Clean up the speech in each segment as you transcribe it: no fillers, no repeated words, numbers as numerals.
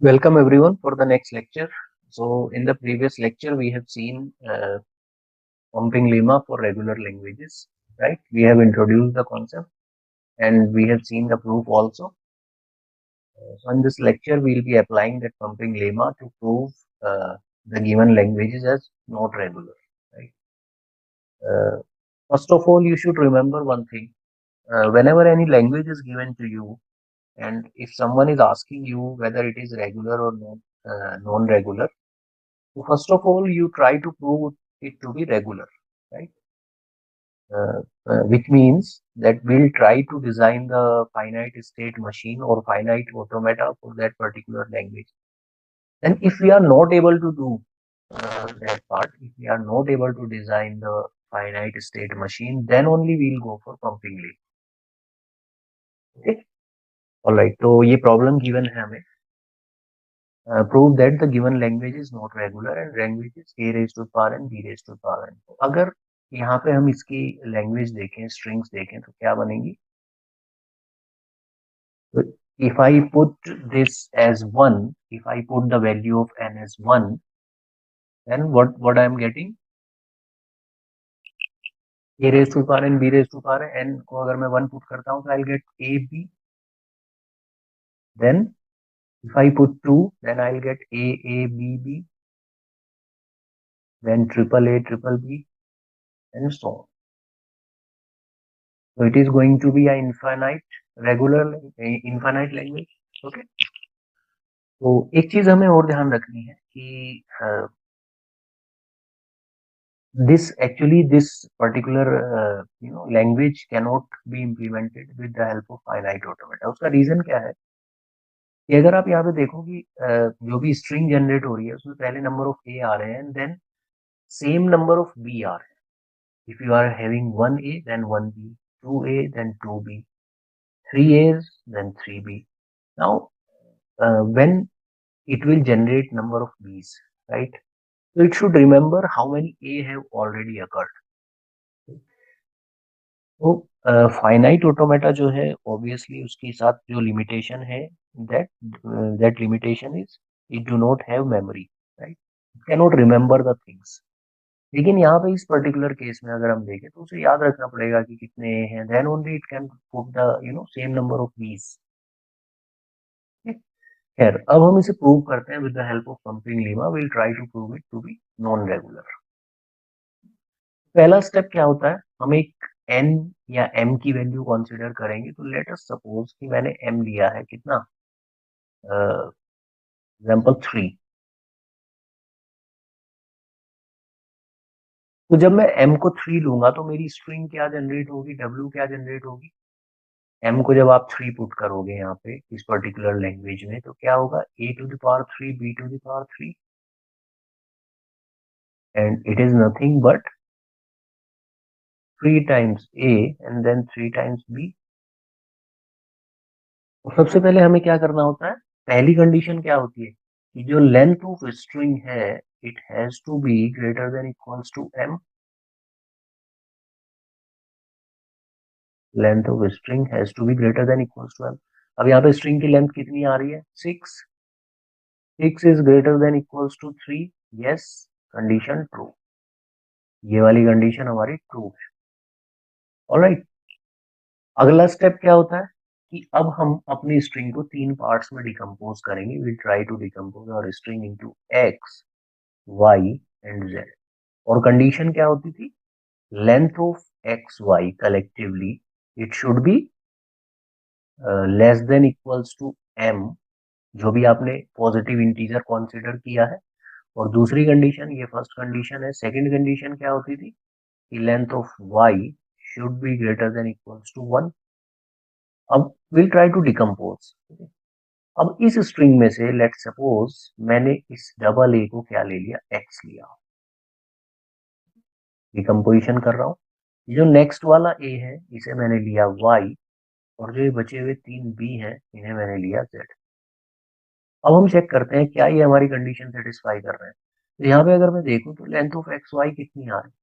Welcome everyone for the next lecture. So in the previous lecture we have seen pumping lemma for regular languages, right? We have introduced the concept and we have seen the proof also. So in this lecture we will be applying that pumping lemma to prove the given languages as not regular, right? Uh, First of all, you should remember one thing. Whenever any language is given to you, and if someone is asking you whether it is regular or not, non-regular. So first of all, you try to prove it to be regular, right? Which means that we'll try to design the finite state machine or finite automata for that particular language. And if we are not able to do that part, if we are not able to design the finite state machine, then only we'll go for pumping leaf. Okay? All right. तो ये problem given है हमें. Prove that the given language is not regular and language is a raised to power n b raised to power n. तो अगर यहाँ पे हम इसकी लैंग्वेज देखें, स्ट्रिंग्स देखें तो क्या बनेगी? तो if I put this as 1, if I put the value of n as 1, then what I am getting? a raised to power n, b raised to power n को अगर मैं 1 put करता हूँ तो I'll get a b. Then if I put 2, then I'll get a b b. Then triple a triple b and so on. So it is going to be an infinite language. Okay. तो एक चीज हमें और ध्यान रखनी है कि this particular language cannot be implemented with the help of finite automata. उसका रीजन क्या है कि अगर आप यहाँ पे देखो कि जो भी स्ट्रिंग जनरेट हो रही है उसमें पहले नंबर ऑफ ए आ रहे हैं and then same number of B आ रहे हैं. If you are having 1a then 1b, 2a then 2b, 3a's then 3b. Now when it will generate number of b's, right? So it should remember how many a have already occurred. तो finite automata जो है obviously उसके साथ जो limitation है that that limitation is it do not have memory, right? It can not remember the things. लेकिन यहाँ पे इस पर्टिकुलर केस में अगर हम देखें तो उसे याद रखना पड़ेगा कि कितने ए हैं, then only it can put the same number of b's. खैर, अब हम इसे प्रूव करते हैं with the help of pumping lemma. Will try to prove it to be non regular. पहला स्टेप क्या होता है, हम एक n या m की वैल्यू कंसीडर करेंगे. तो लेट अस सपोज कि मैंने m लिया है कितना, एग्जांपल 3. तो जब मैं m को 3 लूंगा तो मेरी स्ट्रिंग क्या जनरेट होगी, w क्या जनरेट होगी? m को जब आप 3 पुट करोगे यहाँ पे इस पर्टिकुलर लैंग्वेज में तो क्या होगा, a to the power 3 b to the power 3 and it is nothing but 3 times a and then 3 times b. तो सबसे पहले हमें क्या करना होता है, पहली कंडीशन क्या होती है कि जो लेंथ ऑफ स्ट्रिंग है it has to be greater than equals to m. Length of string has to be greater than equals to m. अब यहाँ पे स्ट्रिंग की लेंथ कितनी आ रही है, 6. 6 is greater than equals to 3. Yes, condition true. ये वाली कंडीशन हमारी ट्रू है. ऑलराइट. अगला स्टेप क्या होता है कि अब हम अपनी स्ट्रिंग को 3 पार्ट्स में डिकम्पोज करेंगे. We try to decompose our string into x, y and z. और कंडीशन क्या होती थी, length of x y collectively it should be less than equals to m, जो भी आपने पॉजिटिव इंटीजर कंसीडर किया है. और दूसरी कंडीशन, ये फर्स्ट कंडीशन है. सेकंड कंडीशन क्या होती थी कि length of y should be greater than equals to 1. अब विल ट्राई टू डिकम्पोज. अब इस स्ट्रिंग में से लेट सपोज मैंने इस डबल ए को क्या ले लिया, x लिया. डिकम्पोजिशन कर रहा हूँ. जो नेक्स्ट वाला a है इसे मैंने लिया y, और जो ये बचे हुए 3 b हैं इन्हें मैंने लिया z. अब हम चेक करते हैं क्या ये हमारी कंडीशन सेटिस्फाई कर रहे हैं. तो यहाँ पे अगर मैं देखूं तो लेंथ ऑफ एक्स वाई कितनी आ रही है,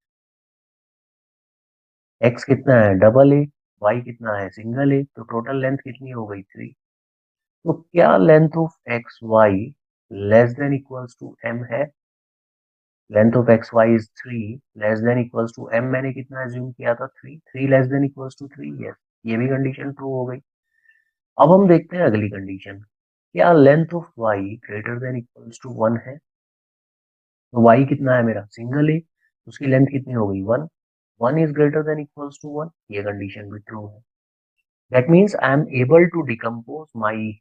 x कितना है डबल ए, y कितना है सिंगल ए, तो टोटल लेंथ कितनी हो गई 3. तो क्या length of x Y less than equals to M है? Length of x Y is 3 less than equals to M, मैंने कितना एज्यूम किया था 3, 3 less than equals to 3, yes, ये भी कंडीशन ट्रू हो गई। अब हम देखते हैं अगली कंडीशन, क्या length of y greater than equals to 1 है? तो वाई कितना है मेरा, सिंगल है, उसकी लेंथ कितनी हो गई 1, 1 is greater than equals to 1, ये कंडीशन भी ट्रू है। That means I am able to decompose my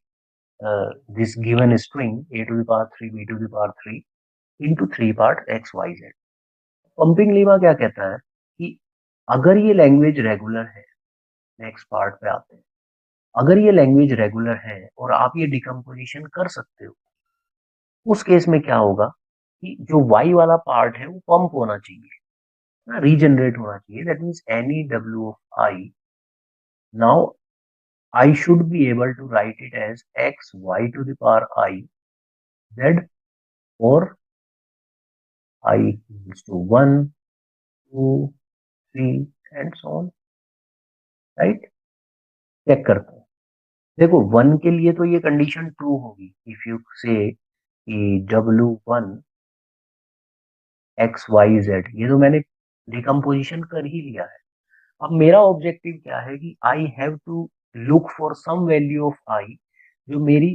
this given string a to the power 3 b to the power 3 into 3 part x y z। Pumping Lima क्या कहता है कि अगर ये language regular है, नेक्स्ट पार्ट पे आते हैं, अगर ये लैंग्वेज रेगुलर है और आप ये डिकम्पोजिशन कर सकते हो, उस केस में क्या होगा कि जो y वाला पार्ट है वो पंप होना चाहिए ना, रीजनरेट होना चाहिए। That means any w of i, now I should be able to write it as x y to the power I z, or I equals to 1, 2, 3 and so on, right? Check करते हैं। देखो 1 के लिए तो ये condition true होगी, if you say कि W1 x y z, ये तो मैंने डिकम्पोजिशन कर ही लिया है। अब मेरा ऑब्जेक्टिव क्या है कि I have to look for some value of I जो मेरी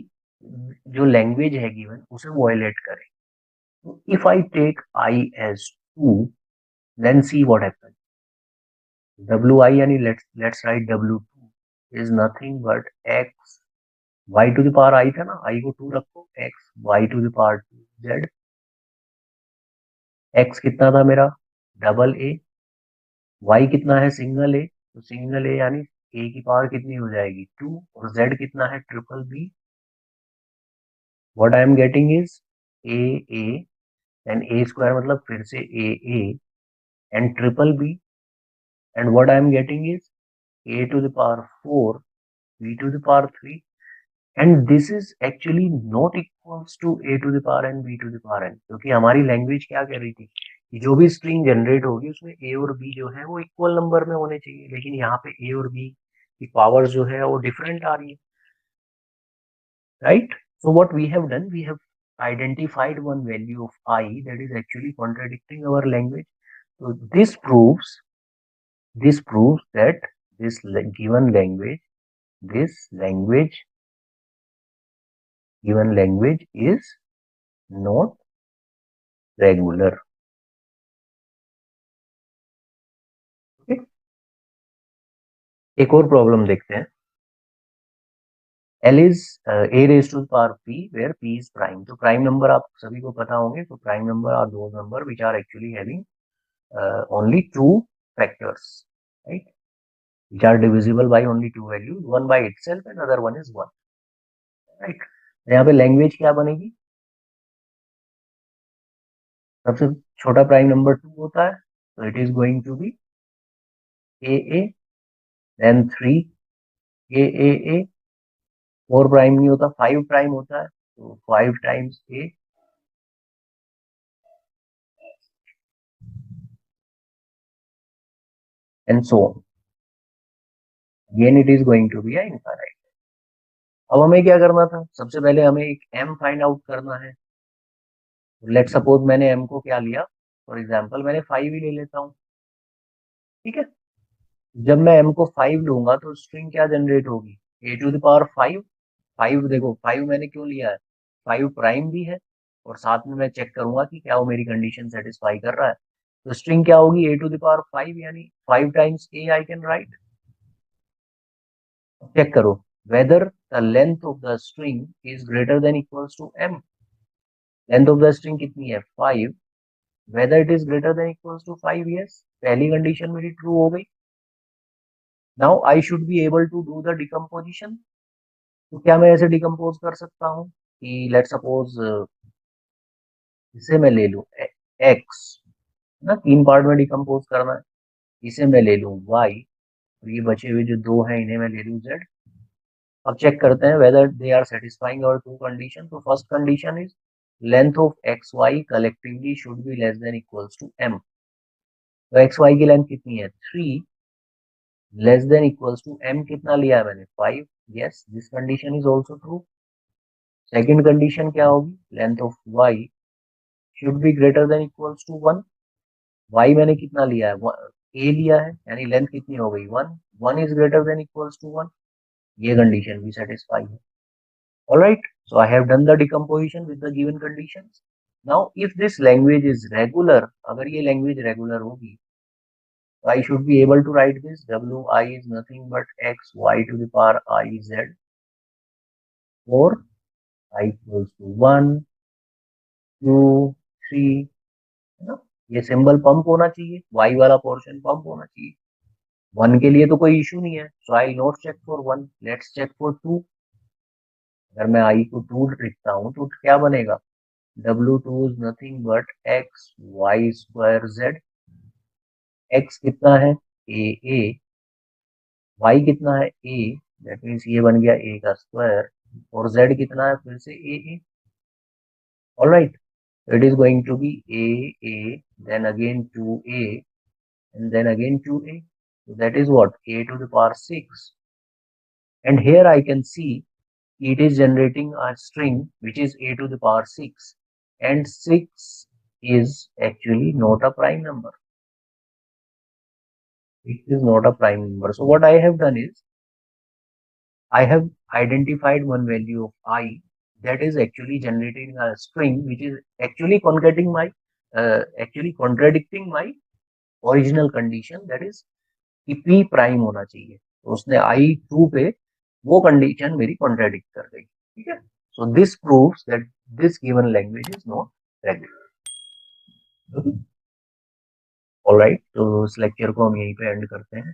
जो लैंग्वेज है गिवन उसे वॉयलेट करे। तो if I take I as 2, then see what happens. W I यानी let's write W2 is nothing but X Y to the power I था ना, आई को 2 रखो, X Y to the power 2 Z. X कितना था मेरा, double A, Y कितना है, सिंगल ए, तो सिंगल ए यानी ए की पावर कितनी हो जाएगी 2, और जेड कितना है triple b. What I am getting is a a, and a square मतलब फिर से a and triple b, and what I am getting is a to the power 4 b to the power 3, and this is actually not equals to a to the power n b to the power n, क्योंकि हमारी language क्या कह रही थी कि जो भी string generate होगी उसमें a और b जो है वो इक्वल नंबर में होने चाहिए, लेकिन यहाँ पे a और b की पावर जो है वो डिफरेंट आ रही है, right? So what we have done, we have identified one value of I that is actually contradicting our language. So this proves that this given language, this given language is not regular. Okay? एक और problem देखते हैं। L is a raised to the power p where p is prime। तो prime number आप सभी को पता होंगे, तो prime number are those number which are actually having only two factors, right? Which are divisible by only two values, one by itself and other one is one, right? यहाँ पे language क्या बनेगी, सबसे छोटा प्राइम नंबर 2 होता है, तो it is going to be a, then 3 a, 4 prime नहीं होता, 5 प्राइम होता है, तो 5 times a, and so on, again it is going to be infinite. अब हमें क्या करना था, सबसे पहले हमें एक एम फाइंड आउट करना है। लेट सपोज मैंने एम को क्या लिया, फॉर एग्जांपल मैंने 5 ही ले लेता हूँ, ठीक है? जब मैं एम को 5 लूंगा तो स्ट्रिंग क्या जनरेट होगी, ए टू द पावर 5। 5 देखो 5 मैंने क्यों लिया है, 5 प्राइम भी है, और साथ में मैं चेक करूंगा कि क्या वो मेरी कंडीशन सेटिस्फाई कर रहा है। तो स्ट्रिंग क्या होगी, ए टू द पावर 5 यानी 5 times a I can write. Check करो whether the length of the string is greater than equals to m। Length of the string कितनी है 5, whether it is greater than equals to 5, yes, पहली condition मेरी true हो गई। Now I should be able to do the decomposition. तो क्या मैं ऐसे डिकम्पोज कर सकता हूँ कि लेट सपोज इसे मैं ले लूं एक्स, ना 3 पार्ट में डिकम्पोज करना है, इसे मैं ले लूं वाई, और ये बचे हुए जो 2 हैं इन्हें मैं ले लूं जेड। अब चेक करते हैं whether they are satisfying our two condition। तो first condition is length of x y collectively should be less than equals to m. तो एक्स वाई की लेंथ कितनी है 3, less than equals to m कितना लिया है मैंने 5, yes this condition is also true. Second condition क्या होगी, length of y should be greater than equals to 1। y मैंने कितना लिया है, a लिया है, यानी लेंथ कितनी हो गई 1, 1 is greater than equals to 1, ये कंडीशन भी सेटिस्फाई है। Alright, so I have done the decomposition with the given conditions. Now if this language is regular, अगर ये लैंग्वेज रेगुलर होगी, I should be able to write this. Wi is nothing but x y to the power I z for I equals to 1, 2, 3, है ना। ये symbol pump होना चाहिए, y वाला portion pump होना चाहिए। 1 के लिए तो कोई इशू नहीं है, so I not check for 1, let's check for 2। अगर मैं I को 2 लिखता हूँ तो क्या बनेगा, W2 is nothing but x y square z। x कितना है a, y कितना है a, दैट मीन्स ये बन गया a का स्क्वायर, और z कितना है फिर से a। Alright, it is going to be a, then again 2a, and then again 2a, so that is what, a to the power 6, and here I can see it is generating a string which is a to the power 6, and 6 is actually not a prime number. It is not a prime number. So what I have done is I have identified one value of I that is actually generating a string which is actually contradicting my original condition, that is कि p prime होना चाहिए, तो उसने I2 पे वो condition मेरी contradict कर गई, ठीक है। So this proves that this given language is not regular. Alright, तो इस लेक्चर को हम यहीं पे एंड करते हैं।